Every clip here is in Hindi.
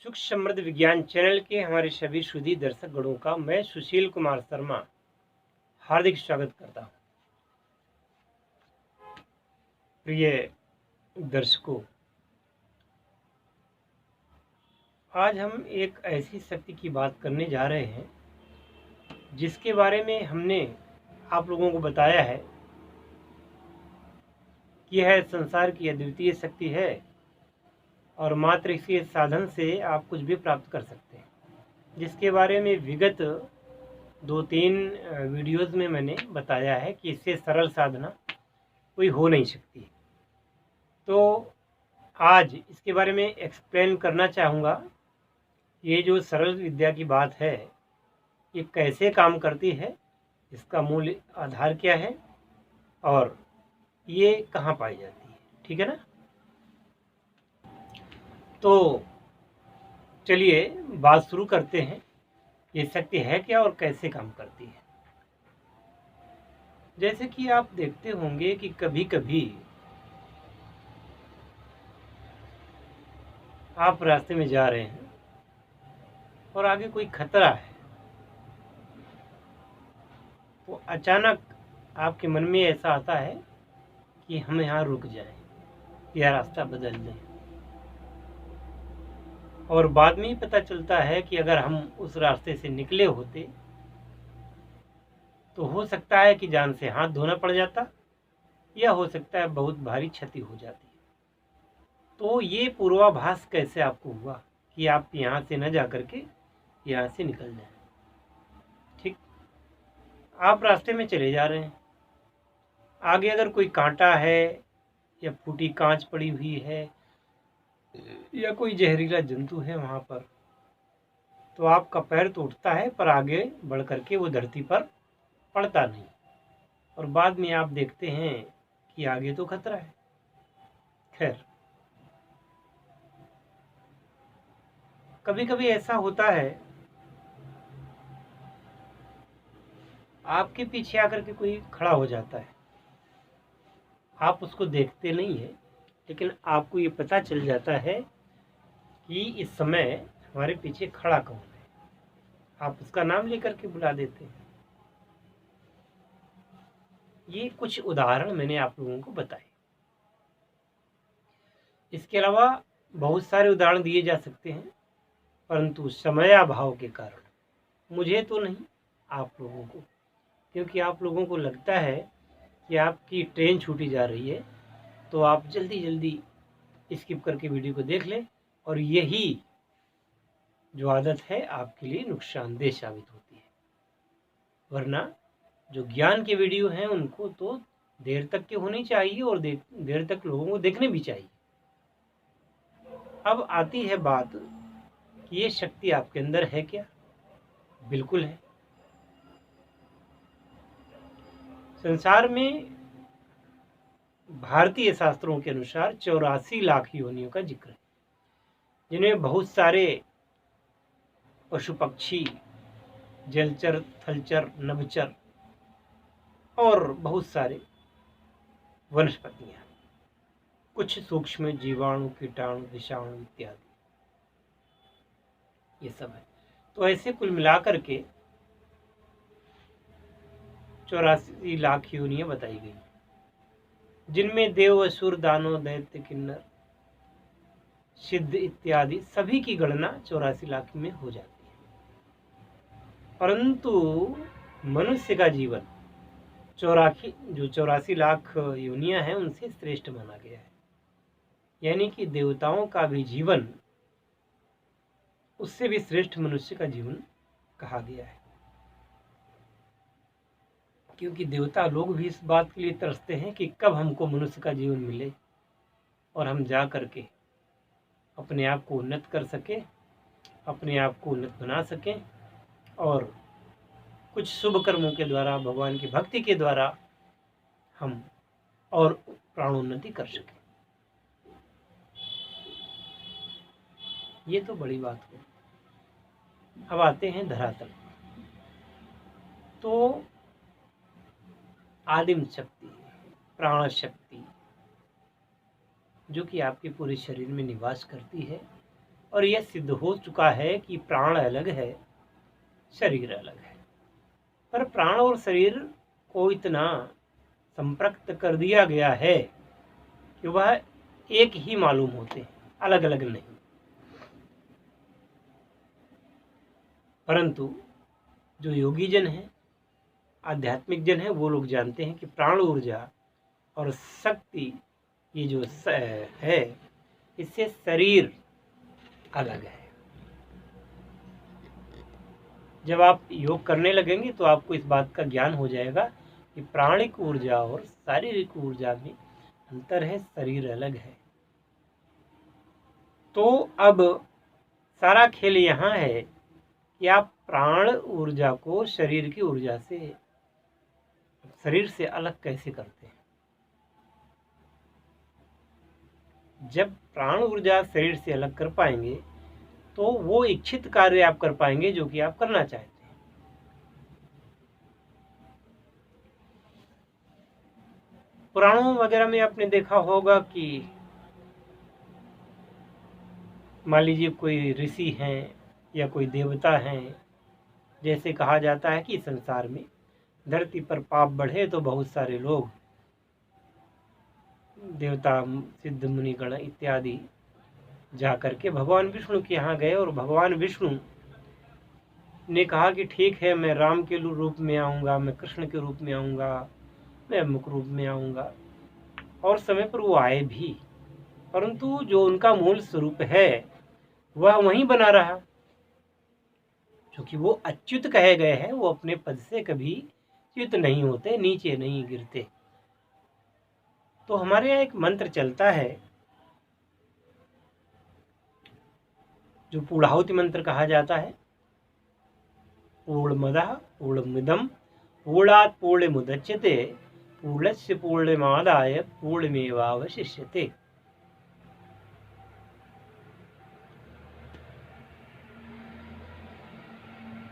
सुख समृद्ध विज्ञान चैनल के हमारे सभी सुधी दर्शक गणों का मैं सुशील कुमार शर्मा हार्दिक स्वागत करता हूं। प्रिय दर्शकों, आज हम एक ऐसी शक्ति की बात करने जा रहे हैं जिसके बारे में हमने आप लोगों को बताया है कि यह संसार की अद्वितीय शक्ति है और मात्र इसके साधन से आप कुछ भी प्राप्त कर सकते हैं, जिसके बारे में विगत 2-3 वीडियोज़ में मैंने बताया है कि इससे सरल साधना कोई हो नहीं सकती। तो आज इसके बारे में एक्सप्लेन करना चाहूँगा। ये जो सरल विद्या की बात है, ये कैसे काम करती है, इसका मूल आधार क्या है और ये कहाँ पाई जाती है। ठीक है ना? तो चलिए बात शुरू करते हैं। ये शक्ति है क्या और कैसे काम करती है। जैसे कि आप देखते होंगे कि कभी कभी आप रास्ते में जा रहे हैं और आगे कोई खतरा है, तो अचानक आपके मन में ऐसा आता है कि हम यहाँ रुक जाएं या रास्ता बदल दें, और बाद में ही पता चलता है कि अगर हम उस रास्ते से निकले होते तो हो सकता है कि जान से हाथ धोना पड़ जाता या हो सकता है बहुत भारी क्षति हो जाती। तो ये पूर्वाभास कैसे आपको हुआ कि आप यहाँ से न जा करके यहाँ से निकल जाएं। ठीक, आप रास्ते में चले जा रहे हैं, आगे अगर कोई कांटा है या फूटी कांच पड़ी हुई है या कोई जहरीला जंतु है वहाँ पर, तो आपका पैर तो उठता है पर आगे बढ़ करके वो धरती पर पड़ता नहीं, और बाद में आप देखते हैं कि आगे तो खतरा है। खैर, कभी कभी ऐसा होता है आपके पीछे आकर के कोई खड़ा हो जाता है, आप उसको देखते नहीं है, लेकिन आपको ये पता चल जाता है कि इस समय हमारे पीछे खड़ा कौन है। आप उसका नाम लेकर के बुला देते हैं। ये कुछ उदाहरण मैंने आप लोगों को बताए। इसके अलावा बहुत सारे उदाहरण दिए जा सकते हैं, परंतु समयाभाव के कारण मुझे तो नहीं, आप लोगों को, क्योंकि आप लोगों को लगता है कि आपकी ट्रेन छूटी जा रही है, तो आप जल्दी जल्दी स्किप करके वीडियो को देख लें, और यही जो आदत है आपके लिए नुकसानदेह साबित होती है। वरना जो ज्ञान के वीडियो हैं उनको तो देर तक के होनी चाहिए और देर तक लोगों को देखने भी चाहिए। अब आती है बात कि ये शक्ति आपके अंदर है क्या? बिल्कुल है। संसार में भारतीय शास्त्रों के अनुसार 84 लाख योनियों का जिक्र है, जिनमें बहुत सारे पशु पक्षी, जलचर, थलचर, नभचर और बहुत सारे वनस्पतियां, कुछ सूक्ष्म जीवाणु, कीटाणु, विषाणु इत्यादि, ये सब है। तो ऐसे कुल मिलाकर के 84 लाख योनियां बताई गई, जिनमें देव, असुर, दानव, दैत्य, किन्नर, सिद्ध इत्यादि सभी की गणना 84 लाख में हो जाती है। परंतु मनुष्य का जीवन 84 लाख योनियां हैं उनसे श्रेष्ठ माना गया है। यानी कि देवताओं का भी जीवन उससे भी श्रेष्ठ मनुष्य का जीवन कहा गया है, क्योंकि देवता लोग भी इस बात के लिए तरसते हैं कि कब हमको मनुष्य का जीवन मिले और हम जा करके अपने आप को उन्नत कर सकें, अपने आप को उन्नत बना सकें और कुछ शुभ कर्मों के द्वारा, भगवान की भक्ति के द्वारा हम और प्राणोन्नति कर सकें। ये तो बड़ी बात हो। अब आते हैं धरातल। तो आदिम शक्ति, प्राण शक्ति, जो कि आपके पूरे शरीर में निवास करती है और यह सिद्ध हो चुका है कि प्राण अलग है, शरीर अलग है। पर प्राण और शरीर को इतना संपृक्त कर दिया गया है कि वह एक ही मालूम होते हैं, अलग अलग नहीं। परंतु जो योगी जन हैं, आध्यात्मिक जन हैं, वो लोग जानते हैं कि प्राण ऊर्जा और शक्ति ये जो है, इससे शरीर अलग है। जब आप योग करने लगेंगे तो आपको इस बात का ज्ञान हो जाएगा कि प्राणिक ऊर्जा और शारीरिक ऊर्जा में अंतर है, शरीर अलग है। तो अब सारा खेल यहाँ है कि आप प्राण ऊर्जा को शरीर की ऊर्जा से, शरीर से अलग कैसे करते हैं। जब प्राण ऊर्जा शरीर से अलग कर पाएंगे तो वो इच्छित कार्य आप कर पाएंगे जो कि आप करना चाहते हैं। पुराणों वगैरह में आपने देखा होगा कि मान लीजिए कोई ऋषि हैं या कोई देवता हैं, जैसे कहा जाता है कि संसार में धरती पर पाप बढ़े तो बहुत सारे लोग देवता, सिद्ध मुनिगण इत्यादि जा करके भगवान विष्णु के यहाँ गए और भगवान विष्णु ने कहा कि ठीक है, मैं राम के रूप में आऊँगा, मैं कृष्ण के रूप में आऊँगा, मैं मुख रूप में आऊँगा। और समय पर वो आए भी, परंतु जो उनका मूल स्वरूप है वह वहीं बना रहा, क्योंकि वो अच्युत कहे गए हैं। वो अपने पद से कभी च्युत नहीं होते, नीचे नहीं गिरते। तो हमारे यहाँ एक मंत्र चलता है जो पूर्णाहुति मंत्र कहा जाता है। पूर्णमदः पूर्णमिदं पूर्णात् पूर्णमुदच्यते पूर्णस्य पूर्णमादाय पूर्णमेवावशिष्यते।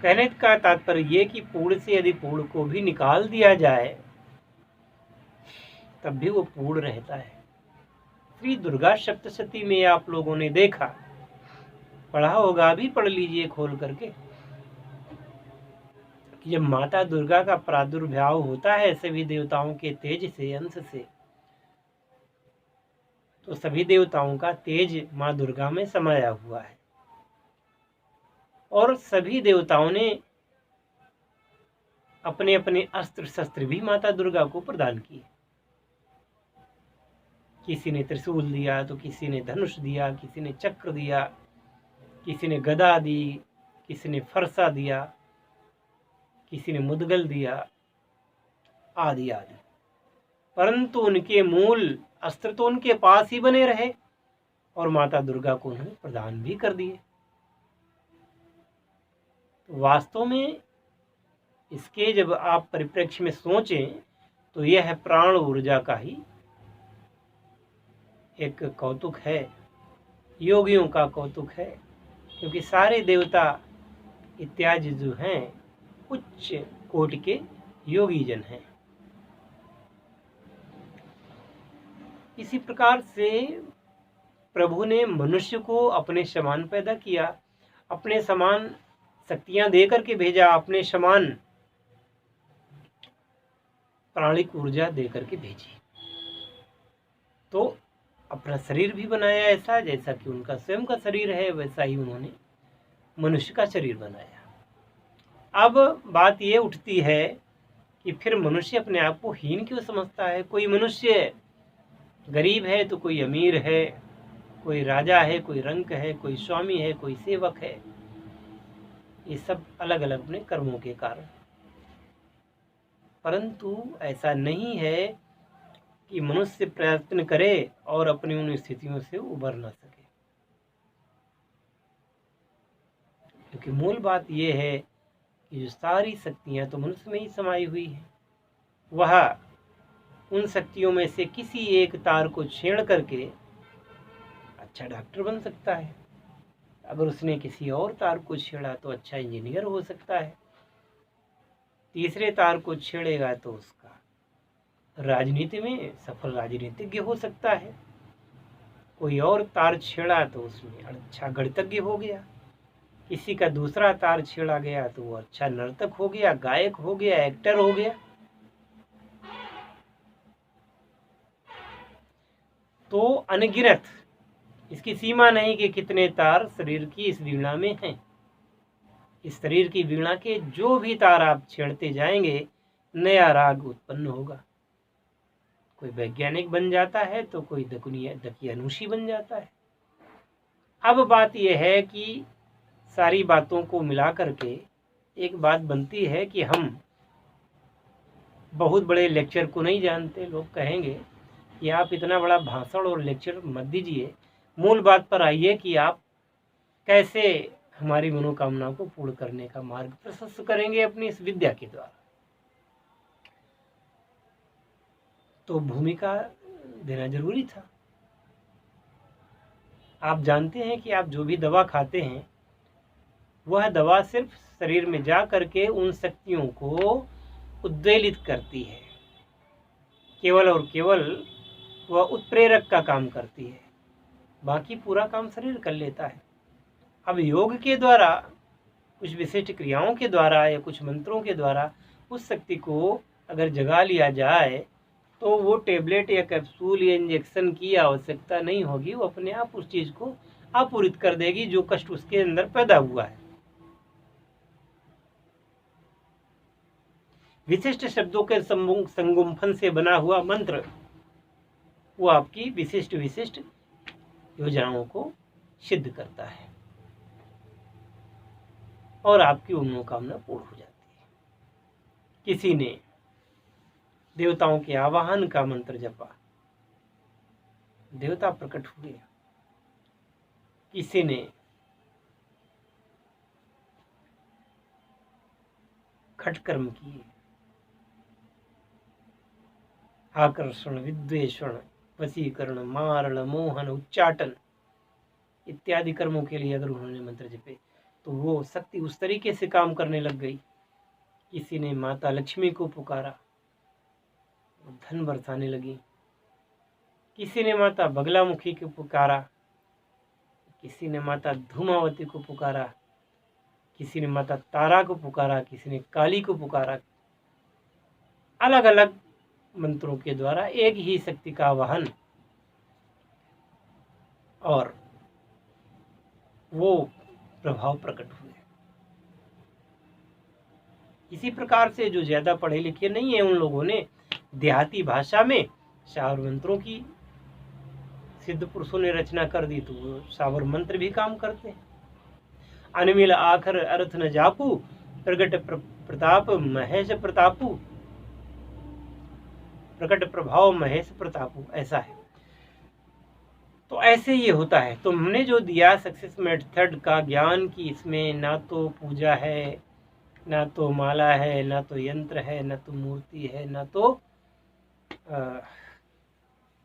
कहने का तात्पर्य ये कि पूर्ण से यदि पूर्ण को भी निकाल दिया जाए तब भी वो पूर्ण रहता है। श्री दुर्गा सप्तशती में आप लोगों ने देखा, पढ़ा होगा, अभी पढ़ लीजिए खोल करके, कि जब माता दुर्गा का प्रादुर्भाव होता है सभी देवताओं के तेज से, अंश से, तो सभी देवताओं का तेज माँ दुर्गा में समाया हुआ है और सभी देवताओं ने अपने अपने अस्त्र शस्त्र भी माता दुर्गा को प्रदान किए। किसी ने त्रिशूल दिया तो किसी ने धनुष दिया, किसी ने चक्र दिया, किसी ने गदा दी, किसी ने फरसा दिया, किसी ने मुदगल दिया, आदि आदि। परंतु उनके मूल अस्त्र तो उनके पास ही बने रहे और माता दुर्गा को उन्होंने प्रदान भी कर दिए। तो वास्तव में इसके जब आप परिप्रेक्ष्य में सोचें तो यह है प्राण ऊर्जा का ही एक कौतुक है, योगियों का कौतुक है, क्योंकि सारे देवता इत्यादि जो हैं उच्च कोटि के योगी जन हैं। इसी प्रकार से प्रभु ने मनुष्य को अपने समान पैदा किया, अपने समान शक्तियां देकर के भेजा, अपने समान प्राणिक ऊर्जा देकर के भेजी। तो अपना शरीर भी बनाया ऐसा, जैसा कि उनका स्वयं का शरीर है वैसा ही उन्होंने मनुष्य का शरीर बनाया। अब बात ये उठती है कि फिर मनुष्य अपने आप को हीन क्यों समझता है। कोई मनुष्य गरीब है तो कोई अमीर है, कोई राजा है, कोई रंक है, कोई स्वामी है, कोई सेवक है। ये सब अलग अलग अपने कर्मों के कारण। परंतु ऐसा नहीं है कि मनुष्य प्रयत्न करे और अपनी उन स्थितियों से उबर ना सके, क्योंकि मूल बात यह है कि जो सारी शक्तियां तो मनुष्य में ही समाई हुई है। वह उन शक्तियों में से किसी एक तार को छेड़ करके अच्छा डॉक्टर बन सकता है, अगर उसने किसी और तार को छेड़ा तो अच्छा इंजीनियर हो सकता है, तीसरे तार को छेड़ेगा तो उसका राजनीति में सफल राजनीतिज्ञ हो सकता है। कोई और तार छेड़ा तो उसमें अच्छा गणितज्ञ हो गया, किसी का दूसरा तार छेड़ा गया तो वो अच्छा नर्तक हो गया, गायक हो गया, एक्टर हो गया। तो अनगिनत, इसकी सीमा नहीं कि कितने तार शरीर की इस वीणा में हैं। इस शरीर की वीणा के जो भी तार आप छेड़ते जाएंगे, नया राग उत्पन्न होगा। कोई वैज्ञानिक बन जाता है तो कोई दकियानूशी बन जाता है। अब बात यह है कि सारी बातों को मिला करके एक बात बनती है कि हम बहुत बड़े लेक्चर को नहीं जानते। लोग कहेंगे कि आप इतना बड़ा भाषण और लेक्चर मत दीजिए, मूल बात पर आइए कि आप कैसे हमारी मनोकामनाओं को पूर्ण करने का मार्ग प्रशस्त करेंगे अपनी इस विद्या के द्वारा। तो भूमिका देना जरूरी था। आप जानते हैं कि आप जो भी दवा खाते हैं, वह दवा सिर्फ शरीर में जा करके उन शक्तियों को उद्वेलित करती है, केवल और केवल वह उत्प्रेरक का काम करती है, बाकी पूरा काम शरीर कर लेता है। अब योग के द्वारा, कुछ विशिष्ट क्रियाओं के द्वारा या कुछ मंत्रों के द्वारा उस शक्ति को अगर जगा लिया जाए तो वो टेबलेट या कैप्सूल या इंजेक्शन की आवश्यकता नहीं होगी। वो अपने आप उस चीज को आपूरित कर देगी जो कष्ट उसके अंदर पैदा हुआ है। विशिष्ट शब्दों के संगुम्फन से बना हुआ मंत्र वो आपकी विशिष्ट विशिष्ट योजनाओं को सिद्ध करता है और आपकी मनोकामना पूर्ण हो जाती है। किसी ने देवताओं के आवाहन का मंत्र जपा, देवता प्रकट हुए। किसी ने खटकर्म किए, आकर्षण, विद्वेषण, वशीकरण, मारण, मोहन, उच्चाटन इत्यादि कर्मों के लिए अगर उन्होंने मंत्र जपे तो वो शक्ति उस तरीके से काम करने लग गई। किसी ने माता लक्ष्मी को पुकारा, धन बरसाने लगी। किसी ने माता बगलामुखी को पुकारा, किसी ने माता धूमावती को पुकारा, किसी ने माता तारा को पुकारा, किसी ने काली को पुकारा। अलग अलग मंत्रों के द्वारा एक ही शक्ति का आवाहन, और वो प्रभाव प्रकट हुए। इसी प्रकार से जो ज्यादा पढ़े लिखे नहीं है उन लोगों ने देहाती भाषा में शावर मंत्रों की सिद्ध पुरुषों ने रचना कर दी, तो वो शावर मंत्र भी काम करते हैं। अनमिल आखर अर्थ न जापू, प्रगट प्रताप महेश प्रतापू, प्रकट प्रभाव महेश प्रतापू, ऐसा है। तो ऐसे ये होता है। तो हमने जो दिया सक्सेस मेथड का ज्ञान कि इसमें ना तो पूजा है, ना तो माला है, ना तो यंत्र है, ना तो मूर्ति है, ना तो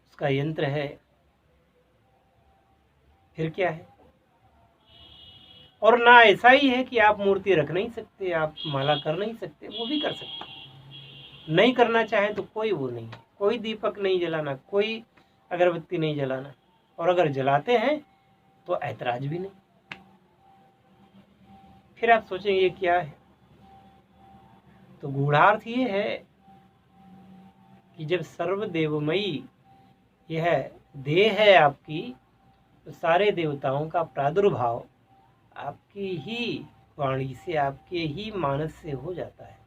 उसका यंत्र है, फिर क्या है? और ना ऐसा ही है कि आप मूर्ति रख नहीं सकते, आप माला कर नहीं सकते, वो भी कर सकते। नहीं करना चाहे तो कोई वो नहीं है, कोई दीपक नहीं जलाना, कोई अगरबत्ती नहीं जलाना, और अगर जलाते हैं तो ऐतराज भी नहीं। फिर आप सोचेंगे ये क्या है? तो गूढ़ार्थ ये है कि जब सर्वदेवमयी यह देह है आपकी, तो सारे देवताओं का प्रादुर्भाव आपकी ही वाणी से, आपके ही मानस से हो जाता है।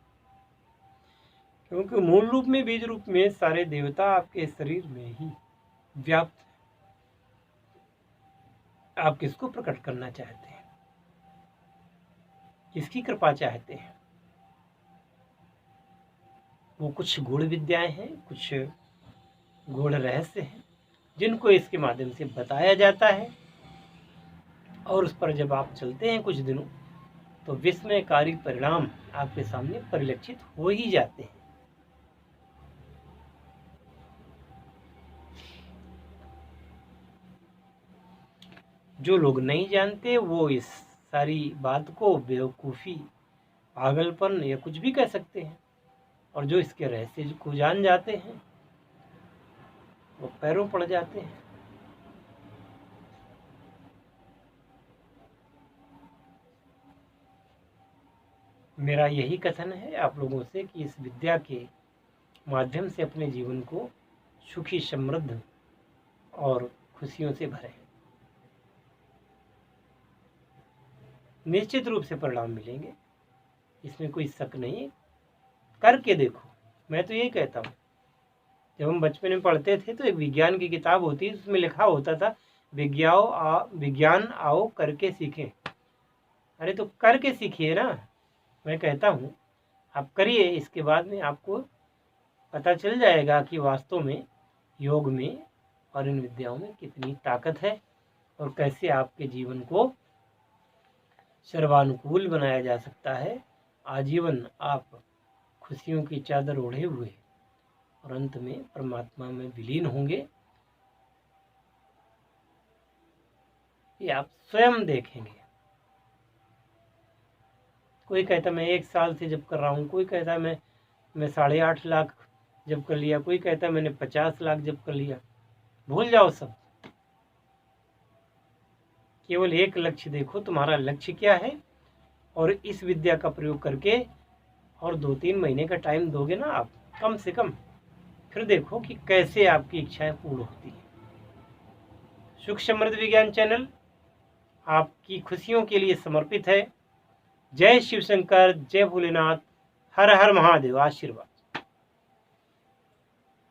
क्योंकि मूल रूप में, बीज रूप में सारे देवता आपके शरीर में ही व्याप्त है। आप किसको प्रकट करना चाहते हैं? किसकी कृपा चाहते हैं? वो कुछ गूढ़ विद्याएं हैं, कुछ गूढ़ रहस्य हैं जिनको इसके माध्यम से बताया जाता है, और उस पर जब आप चलते हैं कुछ दिनों तो विस्मयकारी परिणाम आपके सामने परिलक्षित हो ही जाते हैं। जो लोग नहीं जानते वो इस सारी बात को बेवकूफ़ी, पागलपन या कुछ भी कह सकते हैं, और जो इसके रहस्य को जान जाते हैं वो पैरों पड़ जाते हैं। मेरा यही कथन है आप लोगों से कि इस विद्या के माध्यम से अपने जीवन को सुखी, समृद्ध और खुशियों से भरें। निश्चित रूप से परिणाम मिलेंगे, इसमें कोई शक नहीं। करके देखो। मैं तो यही कहता हूँ, जब हम बचपन में पढ़ते थे तो एक विज्ञान की किताब होती है, उसमें लिखा होता था विज्ञान आओ करके सीखें। अरे तो करके सीखिए ना। मैं कहता हूँ आप करिए, इसके बाद में आपको पता चल जाएगा कि वास्तव में योग में और इन विद्याओं में कितनी ताकत है और कैसे आपके जीवन को सर्वानुकूल बनाया जा सकता है। आजीवन आप खुशियों की चादर ओढ़े हुए और अंत में परमात्मा में विलीन होंगे, ये आप स्वयं देखेंगे। कोई कहता मैं 1 साल से जब कर रहा हूँ, कोई कहता मैं 8.5 लाख जब कर लिया, कोई कहता मैंने 50 लाख जब कर लिया। भूल जाओ सब, केवल एक लक्ष्य देखो, तुम्हारा लक्ष्य क्या है। और इस विद्या का प्रयोग करके और 2-3 महीने का टाइम दोगे ना आप कम से कम, फिर देखो कि कैसे आपकी इच्छाएं पूर्ण होती है। सुख समृद्ध विज्ञान चैनल आपकी खुशियों के लिए समर्पित है। जय शिव शंकर, जय भोलेनाथ, हर हर महादेव। आशीर्वाद।